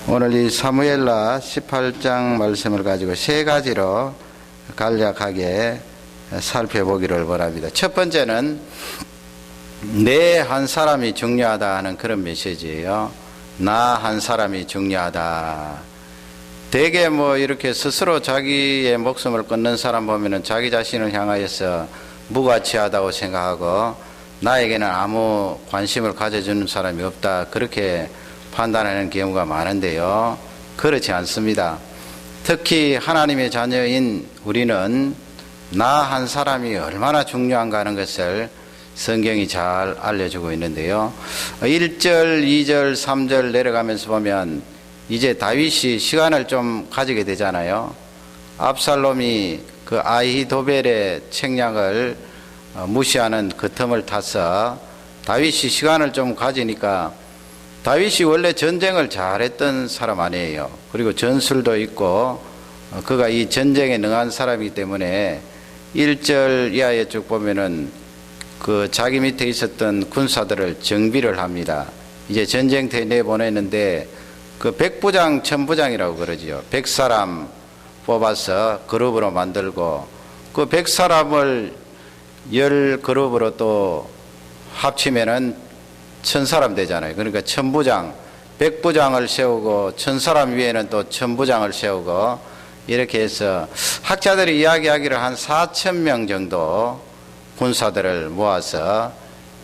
오늘 이 사무엘하 18장 말씀을 가지고 세 가지로 간략하게 살펴보기를 원합니다. 첫 번째는 내 한 사람이 중요하다 하는 그런 메시지예요. 나 한 사람이 중요하다. 대개 이렇게 스스로 자기의 목숨을 끊는 사람 보면은 자기 자신을 향하여서 무가치하다고 생각하고 나에게는 아무 관심을 가져주는 사람이 없다, 그렇게 판단하는 경우가 많은데요, 그렇지 않습니다. 특히 하나님의 자녀인 우리는 나 한 사람이 얼마나 중요한가 하는 것을 성경이 잘 알려주고 있는데요, 1절, 2절, 3절 내려가면서 보면 이제 다윗이 시간을 좀 가지게 되잖아요. 압살롬이 그 아히도벨의 책략을 무시하는 그 틈을 타서 다윗이 시간을 좀 가지니까, 다윗이 원래 전쟁을 잘했던 사람 아니에요. 그리고 전술도 있고 그가 이 전쟁에 능한 사람이기 때문에 1절 이하에 쭉 보면은 그 자기 밑에 있었던 군사들을 정비를 합니다. 이제 전쟁터에 내보냈는데 그 백부장, 천부장이라고 그러지요. 100사람 뽑아서 그룹으로 만들고 그 100사람을 10그룹으로 또 합치면은 1000사람 되잖아요. 그러니까 천부장, 100부장을 세우고 1000사람 위에는 또 천부장을 세우고 이렇게 해서 학자들이 이야기하기를 한 4000명 정도 군사들을 모아서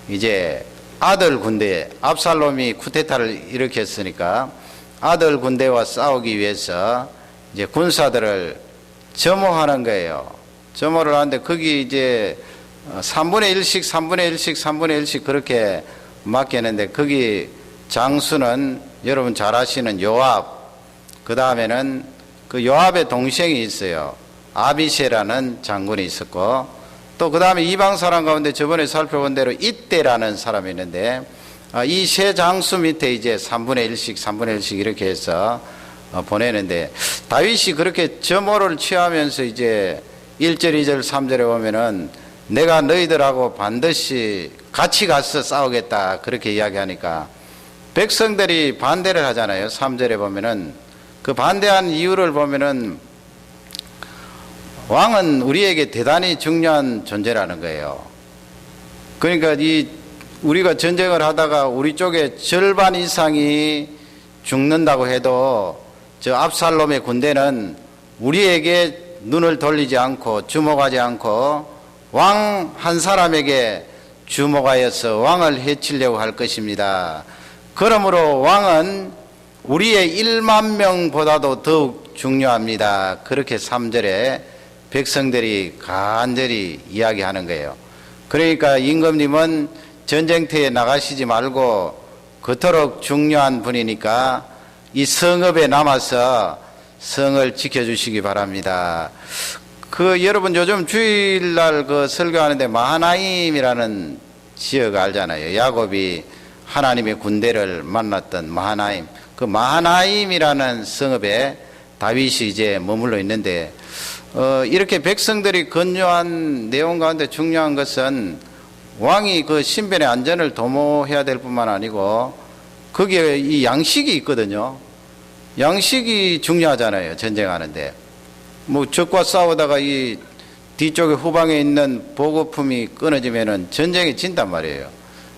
이제 아들 군대, 압살롬이 쿠데타를 일으켰으니까 아들 군대와 싸우기 위해서 이제 군사들을 점호하는 거예요. 점호를 하는데 거기 이제 3분의 1씩 3분의 1씩 3분의 1씩 그렇게 맡겼는데, 거기 장수는 여러분 잘 아시는 요압, 그 다음에는 그 요압의 동생이 있어요. 아비세라는 장군이 있었고, 또 그 다음에 이방 사람 가운데 저번에 살펴본 대로 이때라는 사람이 있는데, 이 세 장수 밑에 이제 3분의 1씩 3분의 1씩 이렇게 해서 보내는데, 다윗이 그렇게 점호를 취하면서 이제 1절, 2절, 3절에 보면은 내가 너희들하고 반드시 같이 가서 싸우겠다, 그렇게 이야기하니까 백성들이 반대를 하잖아요. 3절에 보면은 그 반대한 이유를 보면은 왕은 우리에게 대단히 중요한 존재라는 거예요. 그러니까 우리가 전쟁을 하다가 우리 쪽에 절반 이상이 죽는다고 해도 저 압살롬의 군대는 우리에게 눈을 돌리지 않고 주목하지 않고 왕 한 사람에게 주목하여서 왕을 해치려고 할 것입니다. 그러므로 왕은 우리의 1만 명보다도 더욱 중요합니다. 그렇게 3절에 백성들이 간절히 이야기하는 거예요. 그러니까 임금님은 전쟁터에 나가시지 말고 그토록 중요한 분이니까 이 성읍에 남아서 성을 지켜주시기 바랍니다. 여러분 요즘 주일날 설교하는데 마하나임이라는 지역 알잖아요. 야곱이 하나님의 군대를 만났던 마하나임. 그 마하나임이라는 성읍에 다윗이 이제 머물러 있는데, 이렇게 백성들이 건조한 내용 가운데 중요한 것은 왕이 그 신변의 안전을 도모해야 될 뿐만 아니고 거기에 이 양식이 있거든요. 양식이 중요하잖아요. 전쟁하는데. 적과 싸우다가 이 뒤쪽에 후방에 있는 보급품이 끊어지면은 전쟁이 진단 말이에요.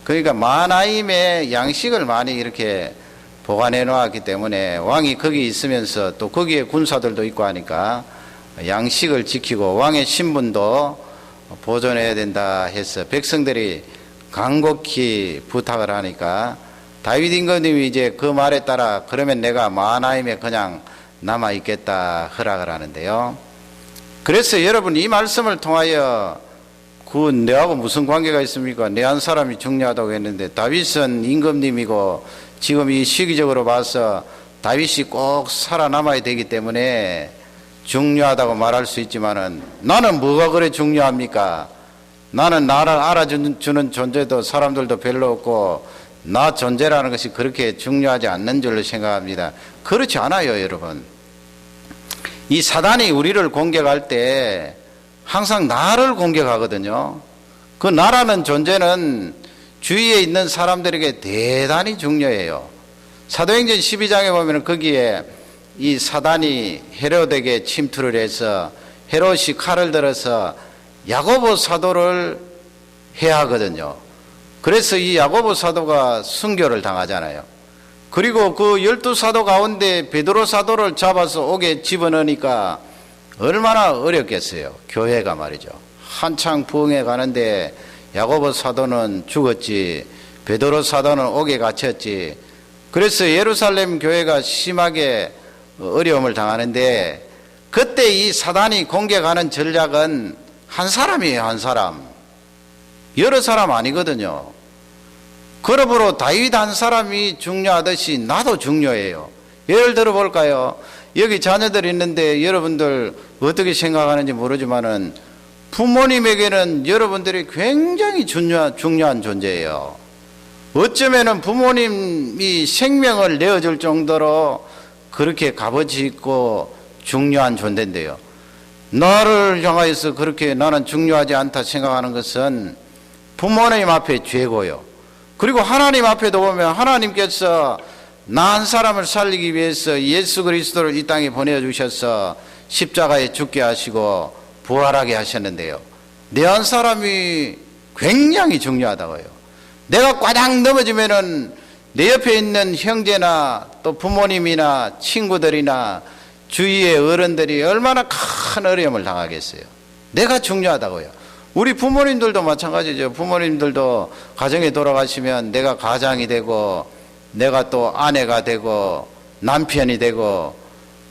그러니까 마하나임에 양식을 많이 이렇게 보관해 놓았기 때문에 왕이 거기 있으면서 또 거기에 군사들도 있고 하니까 양식을 지키고 왕의 신분도 보존해야 된다 해서 백성들이 간곡히 부탁을 하니까 다윗 임금님이 이제 그 말에 따라 그러면 내가 마하나임에 그냥 남아 있겠다 허락을 하는데요. 그래서 여러분 이 말씀을 통하여 내하고 무슨 관계가 있습니까? 내 한 사람이 중요하다고 했는데, 다윗은 임금님이고 지금 이 시기적으로 봐서 다윗이 꼭 살아남아야 되기 때문에 중요하다고 말할 수 있지만은, 나는 뭐가 그래 중요합니까? 나는 나를 알아주는 존재도 사람들도 별로 없고 나 존재라는 것이 그렇게 중요하지 않는 줄로 생각합니다. 그렇지 않아요, 여러분. 이 사단이 우리를 공격할 때 항상 나를 공격하거든요. 그 나라는 존재는 주위에 있는 사람들에게 대단히 중요해요. 사도행전 12장에 보면 거기에 이 사단이 헤롯에게 침투를 해서 헤롯이 칼을 들어서 야고보 사도를 해하거든요. 그래서 이 야고보 사도가 순교를 당하잖아요. 그리고 그 12사도 가운데 베드로 사도를 잡아서 옥에 집어넣으니까 얼마나 어렵겠어요. 교회가 말이죠. 한창 부흥해 가는데 야고보 사도는 죽었지, 베드로 사도는 옥에 갇혔지. 그래서 예루살렘 교회가 심하게 어려움을 당하는데, 그때 이 사단이 공격하는 전략은 한 사람이에요. 한 사람. 여러 사람 아니거든요. 그러므로 다윗 한 사람이 중요하듯이 나도 중요해요. 예를 들어 볼까요? 여기 자녀들 있는데 여러분들 어떻게 생각하는지 모르지만은 부모님에게는 여러분들이 굉장히 중요한 존재예요. 어쩌면은 부모님이 생명을 내어줄 정도로 그렇게 값어치 있고 중요한 존재인데요. 나를 향하여서 그렇게 나는 중요하지 않다 생각하는 것은 부모님 앞에 죄고요. 그리고 하나님 앞에도 보면 하나님께서 나 한 사람을 살리기 위해서 예수 그리스도를 이 땅에 보내주셔서 십자가에 죽게 하시고 부활하게 하셨는데요. 내 한 사람이 굉장히 중요하다고요. 내가 꽈당 넘어지면은 내 옆에 있는 형제나 또 부모님이나 친구들이나 주위의 어른들이 얼마나 큰 어려움을 당하겠어요. 내가 중요하다고요. 우리 부모님들도 마찬가지죠. 부모님들도 가정에 돌아가시면 내가 가장이 되고, 내가 또 아내가 되고, 남편이 되고,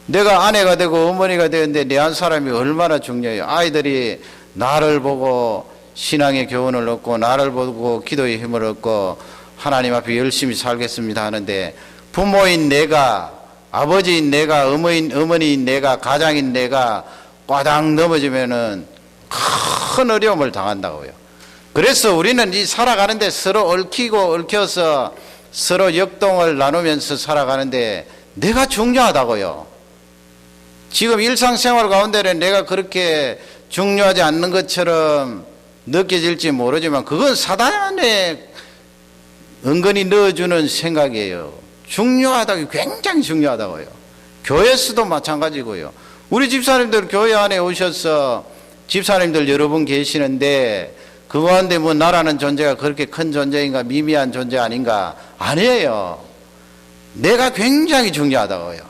내가 아내가 되고 어머니가 되는데 내 한 사람이 얼마나 중요해요. 아이들이 나를 보고 신앙의 교훈을 얻고, 나를 보고 기도의 힘을 얻고 하나님 앞에 열심히 살겠습니다 하는데, 부모인 내가, 아버지인 내가, 어머니인 내가, 가장인 내가 꽈당 넘어지면은 큰 어려움을 당한다고요. 그래서 우리는 이 살아가는데 서로 얽히고 얽혀서 서로 역동을 나누면서 살아가는데 내가 중요하다고요. 지금 일상생활 가운데는 내가 그렇게 중요하지 않는 것처럼 느껴질지 모르지만 그건 사단에 은근히 넣어주는 생각이에요. 중요하다고, 굉장히 중요하다고요. 교회에서도 마찬가지고요. 우리 집사님들 교회 안에 오셔서 집사님들 여러 분 계시는데 그 가운데 뭐 나라는 존재가 그렇게 큰 존재인가, 미미한 존재 아닌가? 아니에요. 내가 굉장히 중요하다고요.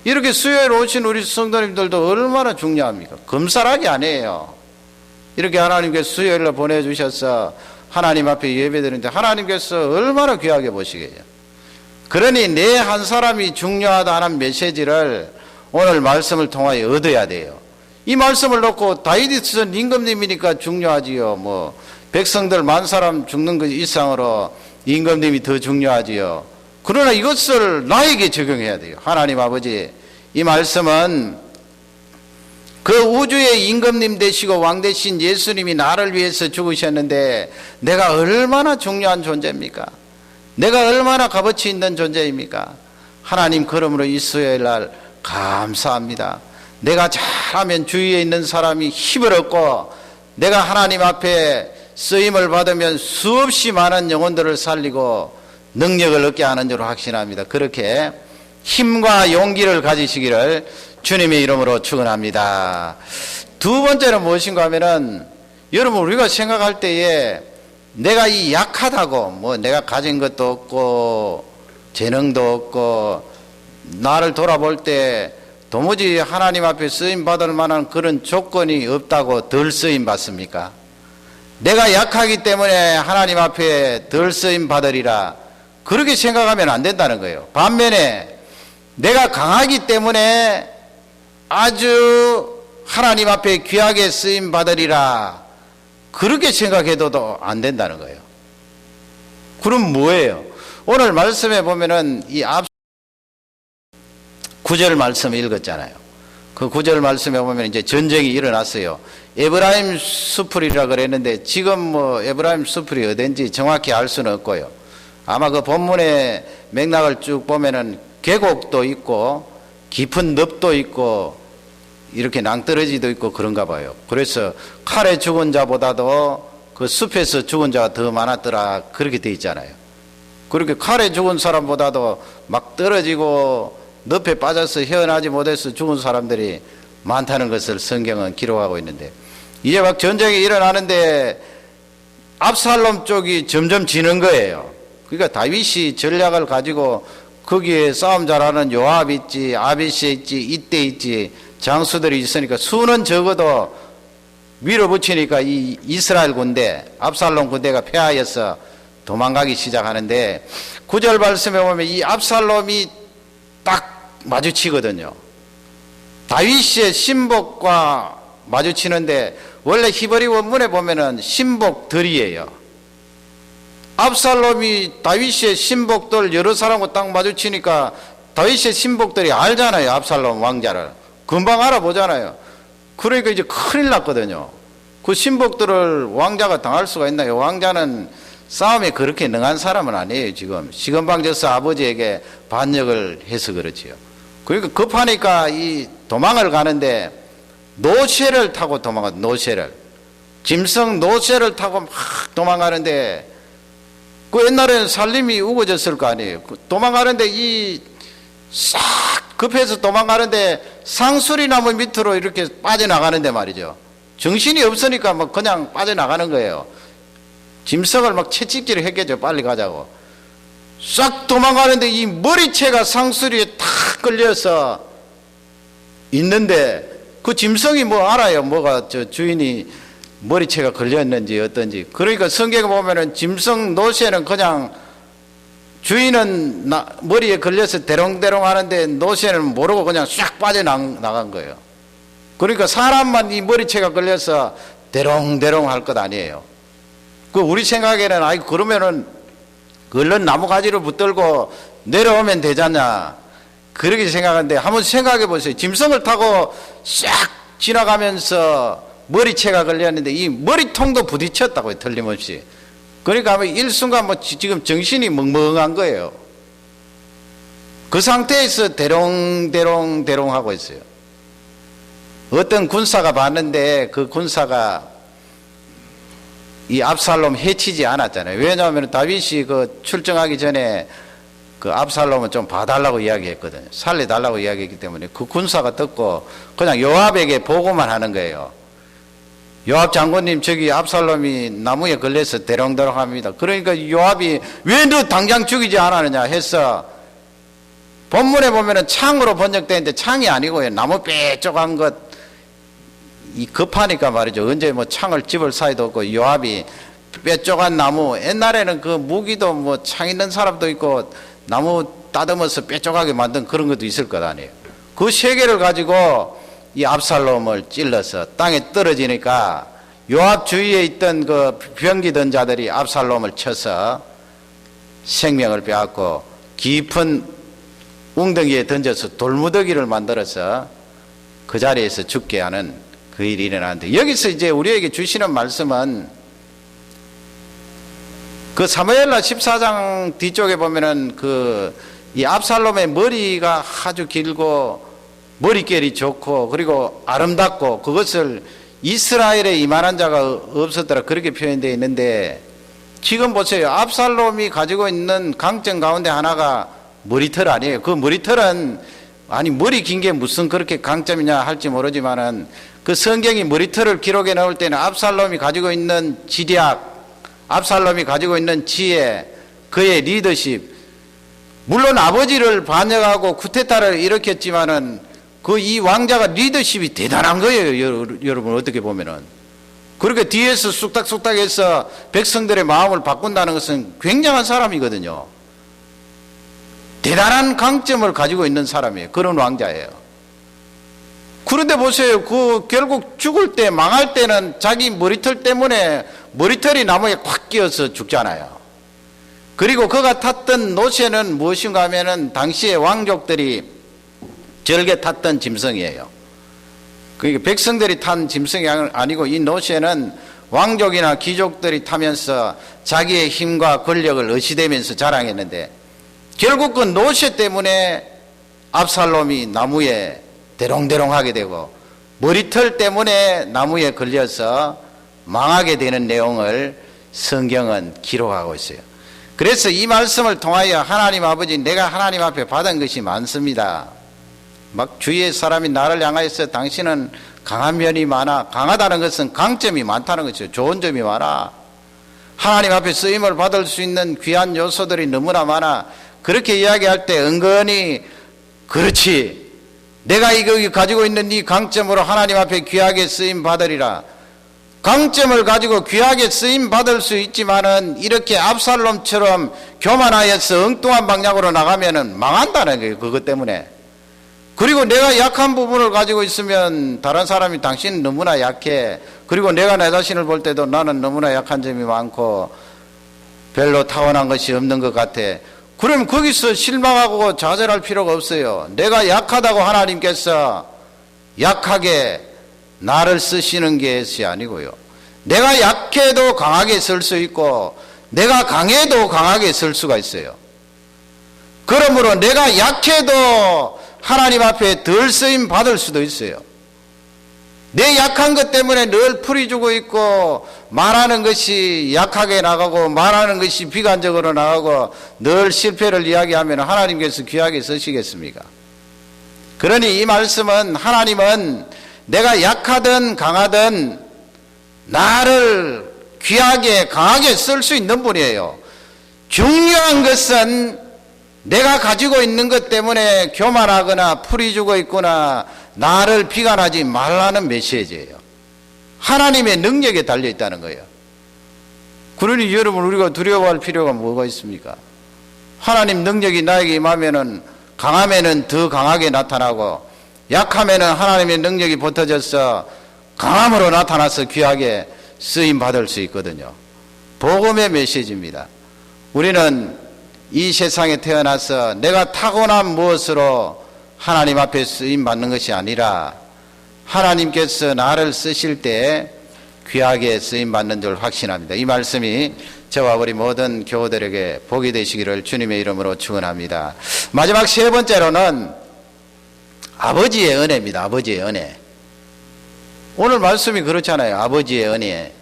이렇게 수요일 오신 우리 성도님들도 얼마나 중요합니까? 금사라기 아니에요. 이렇게 하나님께서 수요일날 보내주셔서 하나님 앞에 예배드리는데 하나님께서 얼마나 귀하게 보시겠어요. 그러니 내 한 사람이 중요하다는 메시지를 오늘 말씀을 통하여 얻어야 돼요. 이 말씀을 놓고 다윗이 쓴 임금님이니까 중요하지요. 뭐 백성들 만 사람 죽는 것 이상으로 임금님이 더 중요하지요. 그러나 이것을 나에게 적용해야 돼요. 하나님 아버지, 이 말씀은 그 우주의 임금님 되시고 왕 되신 예수님이 나를 위해서 죽으셨는데 내가 얼마나 중요한 존재입니까? 내가 얼마나 값어치 있는 존재입니까? 하나님, 그러므로 이 수요일 날 감사합니다. 내가 잘하면 주위에 있는 사람이 힘을 얻고 내가 하나님 앞에 쓰임을 받으면 수없이 많은 영혼들을 살리고 능력을 얻게 하는 줄 확신합니다. 그렇게 힘과 용기를 가지시기를 주님의 이름으로 축원합니다. 두 번째는 무엇인가 하면은, 여러분, 우리가 생각할 때에 내가 이 약하다고, 뭐 내가 가진 것도 없고 재능도 없고 나를 돌아볼 때 도무지 하나님 앞에 쓰임 받을 만한 그런 조건이 없다고 덜 쓰임 받습니까? 내가 약하기 때문에 하나님 앞에 덜 쓰임 받으리라, 그렇게 생각하면 안 된다는 거예요. 반면에 내가 강하기 때문에 아주 하나님 앞에 귀하게 쓰임 받으리라, 그렇게 생각해도 안 된다는 거예요. 그럼 뭐예요? 오늘 말씀에 보면은 이 앞 9절 말씀 읽었잖아요. 그 9절 말씀에 보면 이제 전쟁이 일어났어요. 에브라임 수풀이라 그랬는데 지금 뭐 에브라임 수풀이 어딘지 정확히 알 수는 없고요. 아마 그 본문의 맥락을 쭉 보면은 계곡도 있고 깊은 늪도 있고 이렇게 낭떠러지도 있고 그런가 봐요. 그래서 칼에 죽은 자보다도 그 숲에서 죽은 자가 더 많았더라, 그렇게 돼 있잖아요. 그렇게 칼에 죽은 사람보다도 막 떨어지고 늪에 빠져서 헤어나지 못해서 죽은 사람들이 많다는 것을 성경은 기록하고 있는데, 이제 막 전쟁이 일어나는데 압살롬 쪽이 점점 지는 거예요. 그러니까 다윗이 전략을 가지고 거기에 싸움 잘하는 요압 있지, 아비시 있지, 이때 있지, 장수들이 있으니까 수는 적어도 밀어붙이니까 이 이스라엘 군대, 압살롬 군대가 패하여서 도망가기 시작하는데, 9절 말씀에 보면 이 압살롬이 딱 마주치거든요. 다윗의 신복과 마주치는데, 원래 히브리 원문에 보면은 신복들이에요. 압살롬이 다윗의 신복들 여러 사람과 딱 마주치니까 다윗의 신복들이 알잖아요. 압살롬 왕자를 금방 알아보잖아요. 그러니까 이제 큰일 났거든요. 그 신복들을 왕자가 당할 수가 있나요? 왕자는 싸움에 그렇게 능한 사람은 아니에요. 지금 시건방져서 아버지에게 반역을 해서 그렇지요. 그러니까 급하니까 이 도망을 가는데 노새를 타고 노새를, 짐승 노새를 타고 막 도망가는데, 그 옛날에는 살림이 우거졌을 거 아니에요. 도망가는데 싹 급해서 도망가는데 상수리나무 밑으로 이렇게 빠져나가는데 말이죠. 정신이 없으니까 막 그냥 빠져나가는 거예요. 짐승을 막 채찍질을 했겠죠. 빨리 가자고. 싹 도망가는데 이 머리채가 상수리에 탁 걸려서 있는데, 그 짐승이 뭐 알아요. 뭐가 주인이 머리채가 걸렸는지 어떤지. 그러니까 성경에 보면은 짐승 노새는 그냥, 주인은 머리에 걸려서 대롱대롱 하는데 노새는 모르고 그냥 싹 빠져나간 거예요. 그러니까 사람만 이 머리채가 걸려서 대롱대롱 할 것 아니에요. 그 우리 생각에는 아이 그러면은 얼른 나무 가지를 붙들고 내려오면 되잖냐, 그렇게 생각하는데, 한번 생각해 보세요. 짐승을 타고 싹 지나가면서 머리채가 걸렸는데 이 머리통도 부딪혔다고요. 틀림없이. 그러니까 아마 일순간 지금 정신이 멍멍한 거예요. 그 상태에서 대롱대롱 하고 있어요. 어떤 군사가 봤는데 그 군사가 이 압살롬 해치지 않았잖아요. 왜냐하면 다윗이 그 출정하기 전에 그 압살롬은 좀 봐달라고 이야기했거든요. 살려달라고 이야기했기 때문에 그 군사가 듣고 그냥 요압에게 보고만 하는 거예요. 요압 장군님, 저기 압살롬이 나무에 걸려서 대롱대롱 합니다. 그러니까 요압이 왜 너 당장 죽이지 않았느냐 해서, 본문에 보면은 창으로 번역되는데 창이 아니고요. 나무 빼쪽한 것, 이 급하니까 말이죠. 언제 뭐 창을 집을 사이도 없고, 요압이 빼쪽한 나무, 옛날에는 그 무기도 뭐 창 있는 사람도 있고 나무 따듬어서 빼쪽하게 만든 그런 것도 있을 것 아니에요. 그 세 개를 가지고 이 압살롬을 찔러서 땅에 떨어지니까 요압 주위에 있던 그 병기던 자들이 압살롬을 쳐서 생명을 빼앗고 깊은 웅덩이에 던져서 돌무더기를 만들어서 그 자리에서 죽게 하는 그 일이 일어나는데, 여기서 이제 우리에게 주시는 말씀은 그 사무엘하 14장 뒤쪽에 보면은 이 압살롬의 머리가 아주 길고 머릿결이 좋고 그리고 아름답고 그것을 이스라엘에 이만한 자가 없었더라, 그렇게 표현되어 있는데, 지금 보세요. 압살롬이 가지고 있는 강점 가운데 하나가 머리털 아니에요. 그 머리털은, 아니 머리 긴 게 무슨 그렇게 강점이냐 할지 모르지만은, 그 성경이 머리털을 기록해 넣을 때는 압살롬이 가지고 있는 지략, 압살롬이 가지고 있는 지혜, 그의 리더십, 물론 아버지를 반역하고 쿠데타를 일으켰지만은 그 이 왕자가 리더십이 대단한 거예요. 여러분 어떻게 보면은. 그렇게 뒤에서 쑥닥쑥닥해서 백성들의 마음을 바꾼다는 것은 굉장한 사람이거든요. 대단한 강점을 가지고 있는 사람이에요. 그런 왕자예요. 그런데 보세요. 결국 죽을 때, 망할 때는 자기 머리털 때문에 머리털이 나무에 콱 끼어서 죽잖아요. 그리고 그가 탔던 노새는 무엇인가 하면은 당시의 왕족들이 절개 탔던 짐승이에요. 그러니까 백성들이 탄 짐승이 아니고, 이 노새는 왕족이나 귀족들이 타면서 자기의 힘과 권력을 의시되면서 자랑했는데, 결국 그 노새 때문에 압살롬이 나무에 대롱대롱하게 되고 머리털 때문에 나무에 걸려서 망하게 되는 내용을 성경은 기록하고 있어요. 그래서 이 말씀을 통하여 하나님 아버지, 내가 하나님 앞에 받은 것이 많습니다. 막 주위의 사람이 나를 향하여서 당신은 강한 면이 많아. 강하다는 것은 강점이 많다는 것이죠. 좋은 점이 많아. 하나님 앞에 쓰임을 받을 수 있는 귀한 요소들이 너무나 많아. 그렇게 이야기할 때 은근히 그렇지, 내가 이거 가지고 있는 이 강점으로 하나님 앞에 귀하게 쓰임 받으리라. 강점을 가지고 귀하게 쓰임 받을 수 있지만은 이렇게 압살롬처럼 교만하여서 엉뚱한 방향으로 나가면은 망한다는 거예요. 그것 때문에. 그리고 내가 약한 부분을 가지고 있으면 다른 사람이 당신은 너무나 약해. 그리고 내가 내 자신을 볼 때도 나는 너무나 약한 점이 많고 별로 타고난 것이 없는 것 같아. 그럼 거기서 실망하고 좌절할 필요가 없어요. 내가 약하다고 하나님께서 약하게 나를 쓰시는 것이 아니고요. 내가 약해도 강하게 쓸 수 있고 내가 강해도 강하게 쓸 수가 있어요. 그러므로 내가 약해도 하나님 앞에 덜 쓰임 받을 수도 있어요. 내 약한 것 때문에 늘 풀이 주고 있고 말하는 것이 약하게 나가고 말하는 것이 비관적으로 나가고 늘 실패를 이야기하면 하나님께서 귀하게 쓰시겠습니까? 그러니 이 말씀은 하나님은 내가 약하든 강하든 나를 귀하게 강하게 쓸 수 있는 분이에요. 중요한 것은 내가 가지고 있는 것 때문에 교만하거나 풀이 주고 있거나 나를 비관하지 말라는 메시지예요. 하나님의 능력에 달려 있다는 거예요. 그러니 여러분, 우리가 두려워할 필요가 뭐가 있습니까? 하나님 능력이 나에게 임하면은 강하면은 더 강하게 나타나고 약하면은 하나님의 능력이 붙어져서 강함으로 나타나서 귀하게 쓰임 받을 수 있거든요. 복음의 메시지입니다. 우리는 이 세상에 태어나서 내가 타고난 무엇으로 하나님 앞에 쓰임 받는 것이 아니라 하나님께서 나를 쓰실 때 귀하게 쓰임 받는 줄 확신합니다. 이 말씀이 저와 우리 모든 교우들에게 복이 되시기를 주님의 이름으로 축원합니다. 마지막 세 번째로는 아버지의 은혜입니다. 아버지의 은혜. 오늘 말씀이 그렇잖아요. 아버지의 은혜.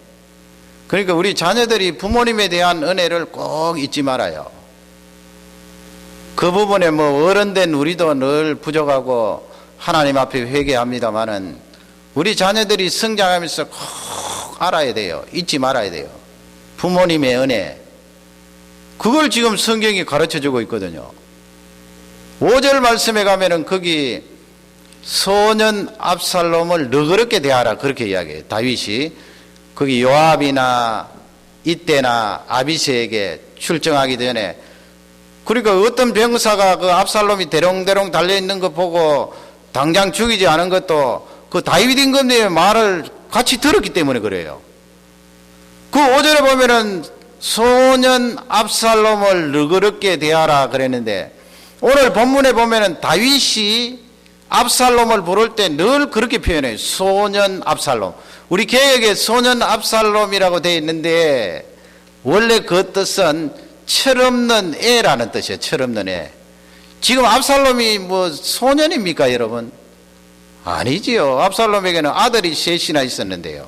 그러니까 우리 자녀들이 부모님에 대한 은혜를 꼭 잊지 말아요. 그 부분에 뭐 어른된 우리도 늘 부족하고 하나님 앞에 회개합니다마는 우리 자녀들이 성장하면서 꼭 알아야 돼요. 잊지 말아야 돼요. 부모님의 은혜. 그걸 지금 성경이 가르쳐주고 있거든요. 5절 말씀에 가면은 거기 소년 압살롬을 너그럽게 대하라 그렇게 이야기해요. 다윗이 거기 요압이나 이때나 아비새에게 출정하기 전에, 그러니까 어떤 병사가 그 압살롬이 대롱대롱 달려있는 거 보고 당장 죽이지 않은 것도 그 다윗 임금님의 말을 같이 들었기 때문에 그래요. 그 5절에 보면은 소년 압살롬을 너그럽게 대하라 그랬는데, 오늘 본문에 보면은 다윗이 압살롬을 부를 때 늘 그렇게 표현해요. 소년 압살롬. 우리 개역에 소년 압살롬이라고 되어 있는데 원래 그 뜻은 철없는 애라는 뜻이에요. 철없는 애. 지금 압살롬이 뭐 소년입니까 여러분? 아니지요. 압살롬에게는 아들이 셋이나 있었는데요.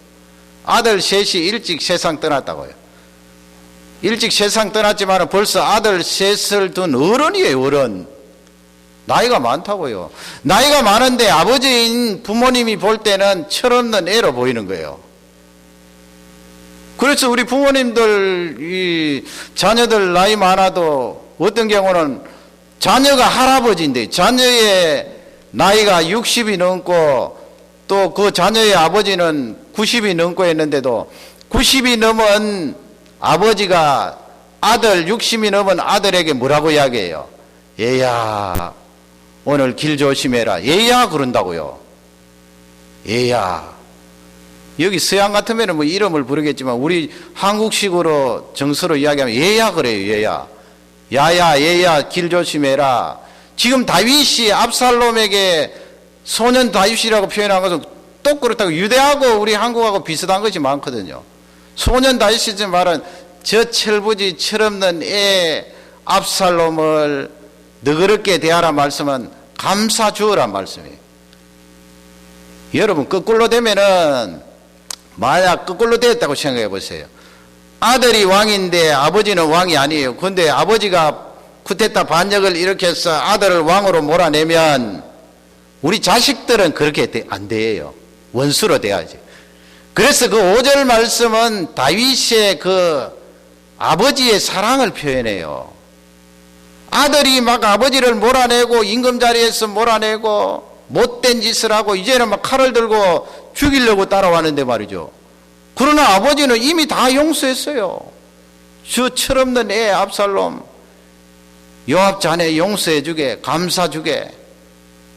아들 셋이 일찍 세상 떠났다고요. 일찍 세상 떠났지만 벌써 아들 셋을 둔 어른이에요. 어른. 나이가 많다고요. 나이가 많은데 아버지인 부모님이 볼 때는 철없는 애로 보이는 거예요. 그래서 우리 부모님들 이 자녀들 나이 많아도 어떤 경우는 자녀가 할아버지인데 자녀의 나이가 60이 넘고 또 그 자녀의 아버지는 90이 넘고 했는데도 90이 넘은 아버지가 아들 60이 넘은 아들에게 뭐라고 이야기해요? 얘야 오늘 길 조심해라. 얘야 그런다고요. 얘야. 여기 서양 같으면 뭐 이름을 부르겠지만 우리 한국식으로 정서로 이야기하면 얘야 그래요. 얘야. 야야 얘야 길 조심해라. 지금 다윗이 압살롬에게 소년 다윗이라고 표현한 것은 또 그렇다고 유대하고 우리 한국하고 비슷한 것이 많거든요. 소년 다윗이 말은 저 철부지 철없는 애 압살롬을 너그럽게 대하라 말씀은 감사 주어란 말씀이에요. 여러분 거꾸로 되면은 만약 거꾸로 되었다고 생각해 보세요. 아들이 왕인데 아버지는 왕이 아니에요. 그런데 아버지가 쿠데타 반역을 일으켜서 아들을 왕으로 몰아내면 우리 자식들은 그렇게 안 돼요. 원수로 돼야지. 그래서 그 5절 말씀은 다윗의 그 아버지의 사랑을 표현해요. 아들이 막 아버지를 몰아내고 임금자리에서 몰아내고 못된 짓을 하고 이제는 막 칼을 들고 죽이려고 따라왔는데 말이죠. 그러나 아버지는 이미 다 용서했어요. 저 철없는 애 압살롬, 요압 자네 용서해주게, 감사주게,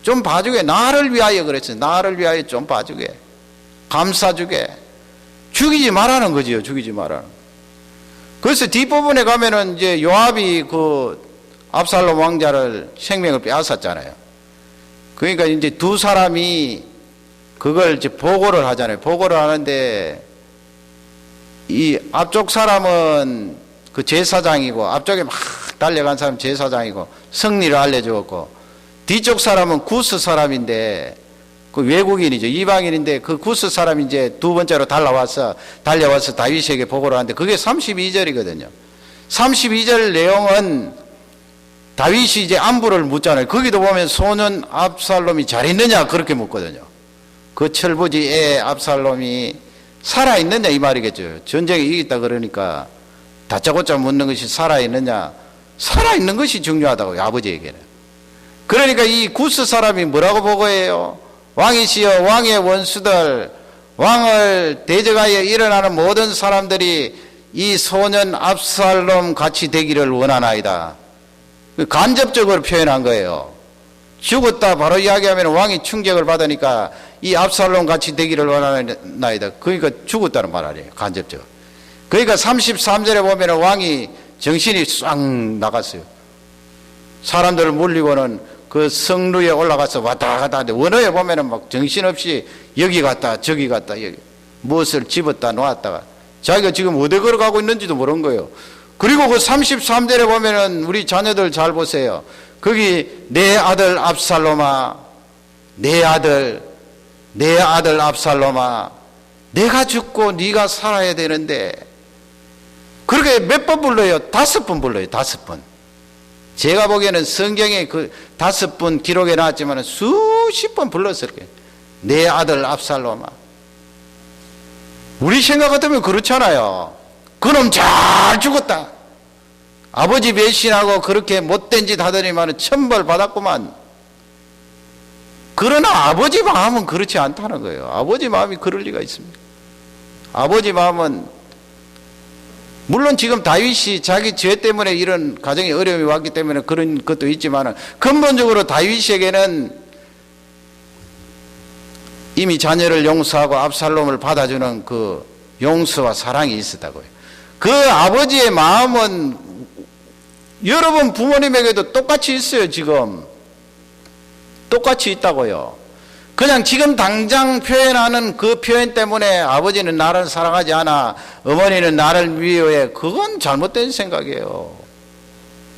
좀 봐주게, 나를 위하여 그랬어요. 나를 위하여 좀 봐주게, 감사주게. 죽이지 말라는 거지요. 죽이지 말라는. 그래서 뒷부분에 가면은 이제 요압이 그 압살롬 왕자를 생명을 빼앗았잖아요. 그러니까 이제 두 사람이 그걸 이제 보고를 하잖아요. 보고를 하는데 이 앞쪽 사람은 그 제사장이고 앞쪽에 막 달려간 사람 제사장이고 승리를 알려주었고 뒤쪽 사람은 구스 사람인데 그 외국인이죠. 이방인인데 그 구스 사람이 이제 두 번째로 달려와서 다윗에게 보고를 하는데 그게 32절이거든요. 32절 내용은 다윗이 이제 안부를 묻잖아요. 거기도 보면 소년 압살롬이 잘 있느냐 그렇게 묻거든요. 그 철부지 애 압살롬이 살아있느냐 이 말이겠죠. 전쟁에 이겼다 그러니까 다짜고짜 묻는 것이 살아있느냐. 살아있는 것이 중요하다고요. 아버지에게는. 그러니까 이 구스 사람이 뭐라고 보고해요? 왕이시여 왕의 원수들, 왕을 대적하여 일어나는 모든 사람들이 이 소년 압살롬 같이 되기를 원하나이다. 간접적으로 표현한 거예요. 죽었다 바로 이야기하면 왕이 충격을 받으니까 이 압살롬 같이 되기를 원하나이다. 그러니까 죽었다는 말 아니에요. 간접적으로. 그러니까 33절에 보면 왕이 정신이 싹 나갔어요. 사람들을 물리고는 그 성루에 올라가서 왔다 갔다 하는데 원어에 보면은 막 정신없이 여기 갔다 저기 갔다 여기 무엇을 집었다 놓았다가 자기가 지금 어디 걸어가고 있는지도 모르는 거예요. 그리고 그 33절에 보면은 우리 자녀들 잘 보세요. 거기 내 아들 압살롬아, 내 아들 압살롬아, 내가 죽고 네가 살아야 되는데 그렇게 몇 번 불러요? 5번 불러요. 5번. 제가 보기에는 성경에 그 5번 기록에 나왔지만 수십 번 불렀을 거예요. 내 아들 압살롬아. 우리 생각 같으면 그렇잖아요. 그놈 잘 죽었다. 아버지 배신하고 그렇게 못된 짓 하더니만 천벌 받았구만. 그러나 아버지 마음은 그렇지 않다는 거예요. 아버지 마음이 그럴 리가 있습니까? 아버지 마음은 물론 지금 다윗이 자기 죄 때문에 이런 가정에 어려움이 왔기 때문에 그런 것도 있지만 근본적으로 다윗에게는 이미 자녀를 용서하고 압살롬을 받아주는 그 용서와 사랑이 있었다고요. 그 아버지의 마음은 여러분 부모님에게도 똑같이 있어요. 지금 똑같이 있다고요. 그냥 지금 당장 표현하는 그 표현 때문에 아버지는 나를 사랑하지 않아, 어머니는 나를 미워해, 그건 잘못된 생각이에요.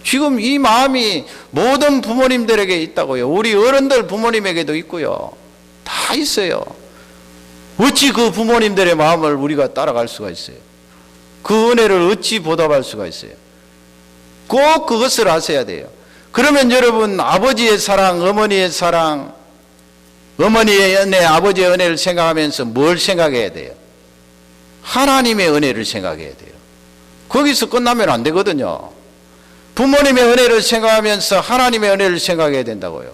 지금 이 마음이 모든 부모님들에게 있다고요. 우리 어른들 부모님에게도 있고요. 다 있어요. 어찌 그 부모님들의 마음을 우리가 따라갈 수가 있어요? 그 은혜를 어찌 보답할 수가 있어요? 꼭 그것을 아셔야 돼요. 그러면 여러분 아버지의 사랑, 어머니의 사랑, 어머니의 은혜, 아버지의 은혜를 생각하면서 뭘 생각해야 돼요? 하나님의 은혜를 생각해야 돼요. 거기서 끝나면 안 되거든요. 부모님의 은혜를 생각하면서 하나님의 은혜를 생각해야 된다고요.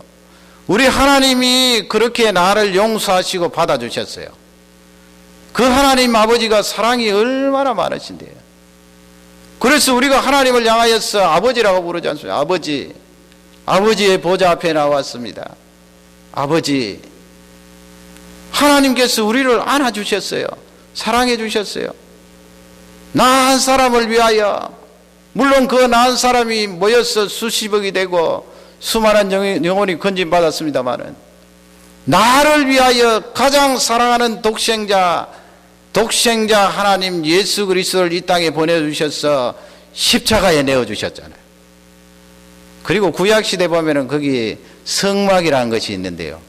우리 하나님이 그렇게 나를 용서하시고 받아주셨어요. 그 하나님 아버지가 사랑이 얼마나 많으신데요. 그래서 우리가 하나님을 향하여서 아버지라고 부르지 않습니까? 아버지, 아버지의 보좌 앞에 나왔습니다. 아버지, 하나님께서 우리를 안아주셨어요. 사랑해 주셨어요. 나 한 사람을 위하여, 물론 그 나 한 사람이 모여서 수십억이 되고 수많은 영혼이 건진받았습니다마는 나를 위하여 가장 사랑하는 독생자 하나님 예수 그리스도를 이 땅에 보내주셔서 십자가에 내어주셨잖아요. 그리고 구약시대 보면은 거기 성막이라는 것이 있는데요.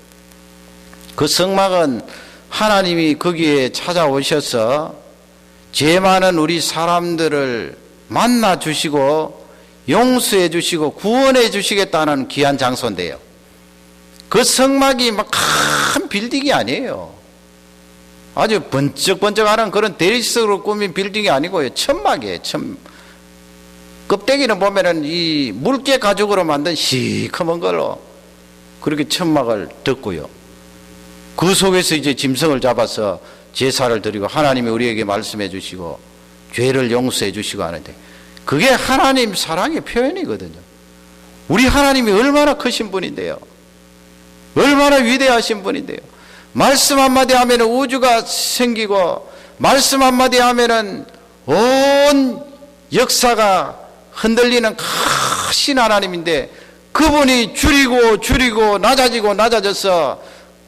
그 성막은 하나님이 거기에 찾아오셔서 죄 많은 우리 사람들을 만나 주시고 용서해 주시고 구원해 주시겠다는 귀한 장소인데요. 그 성막이 막 큰 빌딩이 아니에요. 아주 번쩍번쩍하는 그런 대리석으로 꾸민 빌딩이 아니고요. 천막이에요. 껍데기는 보면은 이 물개 가죽으로 만든 시커먼 걸로 그렇게 천막을 덮고요. 그 속에서 이제 짐승을 잡아서 제사를 드리고 하나님이 우리에게 말씀해 주시고 죄를 용서해 주시고 하는데 그게 하나님 사랑의 표현이거든요. 우리 하나님이 얼마나 크신 분인데요. 얼마나 위대하신 분인데요. 말씀 한마디 하면 우주가 생기고 말씀 한마디 하면 온 역사가 흔들리는 크신 하나님인데 그분이 줄이고 낮아져서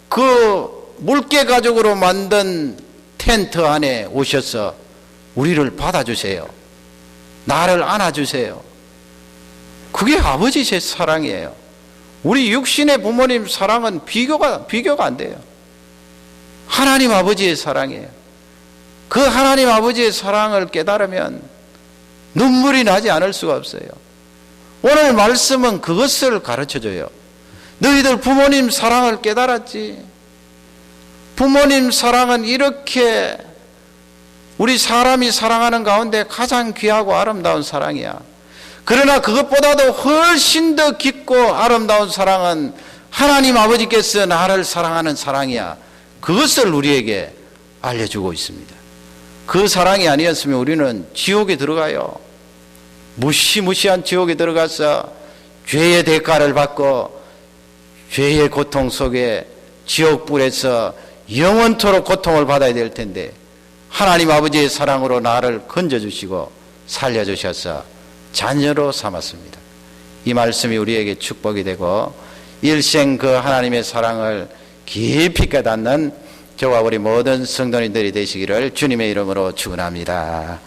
그 물개 가죽으로 만든 텐트 안에 오셔서 우리를 받아주세요. 나를 안아주세요. 그게 아버지의 사랑이에요. 우리 육신의 부모님 사랑은 비교가 안 돼요. 하나님 아버지의 사랑이에요. 그 하나님 아버지의 사랑을 깨달으면 눈물이 나지 않을 수가 없어요. 오늘 말씀은 그것을 가르쳐줘요. 너희들 부모님 사랑을 깨달았지? 부모님 사랑은 이렇게 우리 사람이 사랑하는 가운데 가장 귀하고 아름다운 사랑이야. 그러나 그것보다도 훨씬 더 깊고 아름다운 사랑은 하나님 아버지께서 나를 사랑하는 사랑이야. 그것을 우리에게 알려주고 있습니다. 그 사랑이 아니었으면 우리는 지옥에 들어가요. 무시무시한 지옥에 들어가서 죄의 대가를 받고 죄의 고통 속에 지옥불에서 영원토록 고통을 받아야 될 텐데 하나님 아버지의 사랑으로 나를 건져주시고 살려주셔서 자녀로 삼았습니다. 이 말씀이 우리에게 축복이 되고 일생 그 하나님의 사랑을 깊이 깨닫는 저와 우리 모든 성도님들이 되시기를 주님의 이름으로 축원합니다.